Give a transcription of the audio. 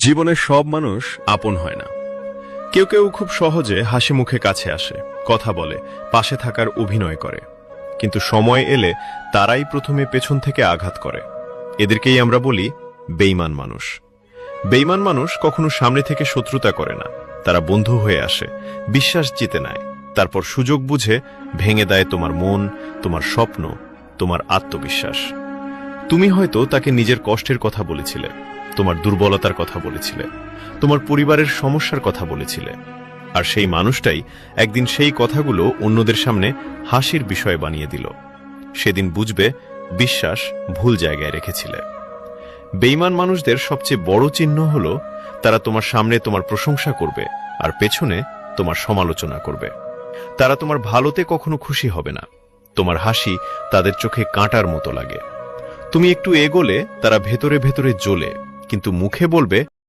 জীবনের সব মানুষ আপন হয় না। কেউ কেউ খুব সহজে হাসি মুখে কাছে আসে, কথা বলে, পাশে থাকার অভিনয় করে, কিন্তু সময় এলে তারাই প্রথমে পেছন থেকে আঘাত করে। এদেরকেই আমরা বলি বেঈমান মানুষ। বেঈমান মানুষ কখনো সামনে থেকে শত্রুতা করে না, তারা বন্ধু হয়ে আসে, বিশ্বাস জিতে নেয়, তারপর সুযোগ বুঝে ভেঙে দেয় তোমার মন, তোমার স্বপ্ন, তোমার আত্মবিশ্বাস। তুমি হয়তো তাকে নিজের কষ্টের কথা বলেছিলে, তোমার দুর্বলতার কথা বলেছিলে, তোমার পরিবারের সমস্যার কথা বলেছিলে, আর সেই মানুষটাই একদিন সেই কথাগুলো অন্যদের সামনে হাসির বিষয় বানিয়ে দিল। সেদিন বুঝবে বিশ্বাস ভুল জায়গায় রেখেছিলে। বেঈমান মানুষদের সবচেয়ে বড় চিহ্ন হল তারা তোমার সামনে তোমার প্রশংসা করবে আর পেছনে তোমার সমালোচনা করবে। তারা তোমার ভালোতে কখনো খুশি হবে না, তোমার হাসি তাদের চোখে কাঁটার মতো লাগে। তুমি একটু এগোলে তারা ভেতরে ভেতরে জ্বলে, কিন্তু মুখে বলবে